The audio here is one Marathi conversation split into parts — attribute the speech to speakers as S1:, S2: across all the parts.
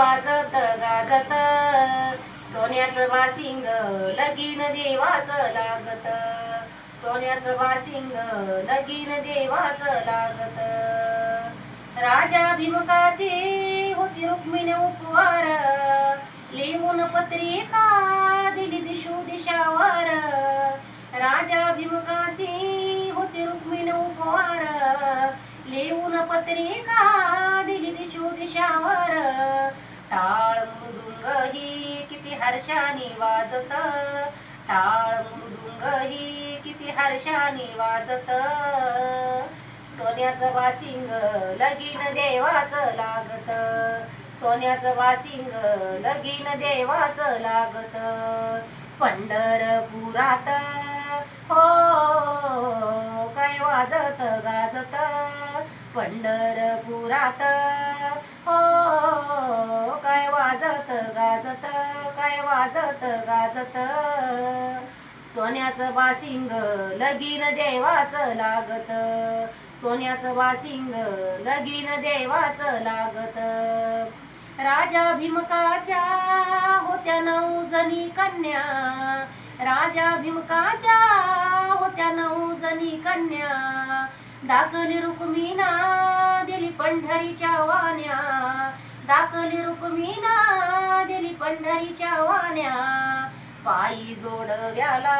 S1: वाजत गाजत सोन्याचं बासिंग लगीन देवाचं लागत सोन्याचं बासिंग लगीन देवाचं लागत राजा भिमकाची होती रुक्मिणी उपवार लिहून पत्रिका दिली दिशू दिशावर राजा भिमकाची होती रुक्मिणी उपवार लिहून पत्रिका दिली दिशू दिशावर टाळ मृदुंग ही किती हर्षाने वाजत टाळ मृदुंग ही किती हर्षाने वाजत सोन्याचं बासिंग लगीन देवाचं लागत सोन्याचं बासिंग लगीन देवाचं लागत पंढरपुरात हो काय वाजत गाजत पंढरपुरात हो काय वाजत गाजत काय वाजत गाजत सोन्याचं बासिंग लगीन देवाचं लागत सोन्याचं बासिंग लगीन देवाचं लागत राजा भीमकाच्या होत्या 9 जणी कन्या राजा भीमकाच्या होत्या 9 जणी कन्या दाखली रुक्मिणा दिली पंढरीच्या वाण्या दाखली रुक्मिणा दिली पंढरीच्या वाण्या पायी जोडव्याला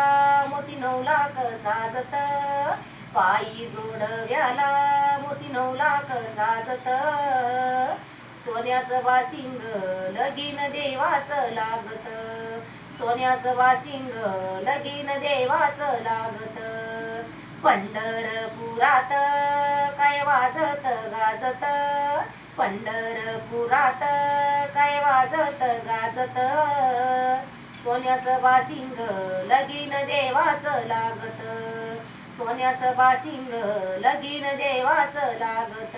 S1: मोती 9 लाख साजत पायी जोडव्याला मोती 9 लाख साजत सोन्याचं बासिंग लगीन देवाचं लागत सोन्याचं बासिंग लगीन देवाचं लागत पंढरपुरात काय वाजत गाजत पंढरपुरात काय वाजत गाजत सोन्याचं बासिंग लगीन देवाचं लागत सोन्याचं बासिंग लगीन देवाचं लागत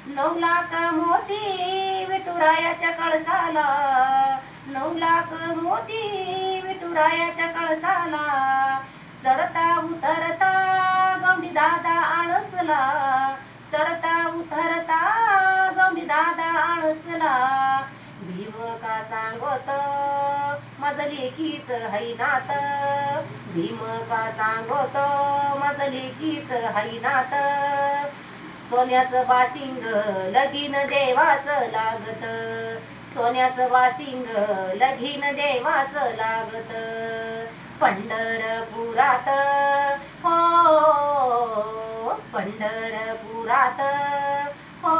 S1: 9 लाख मोती विठुरायाच्या कळसाला 9 लाख मोती विठुरायाच्या कळसाला चढता उतरता गवंडी दादा आळसला चढता उतरता गवंडी दादा आळसला भीम का सांगत माझं लेकीच हैनात भीम का सांगत माझं लेकीच हैनात सोन्याचं बासिंग लगीन देवाचं लागत सोन्याचं बासिंग लगीन देवाचं लागत पंढरपुरात हो पंढरपुरात हो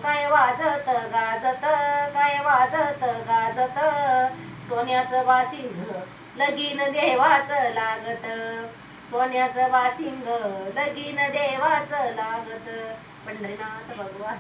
S1: काय वाजत गाजत काय वाजत गाजत सोन्याचं बासिंग लगीन देवाचं लागत सोन्याचं बासिंग लगीन देवाचं लागत पंढरीनाथ भगवान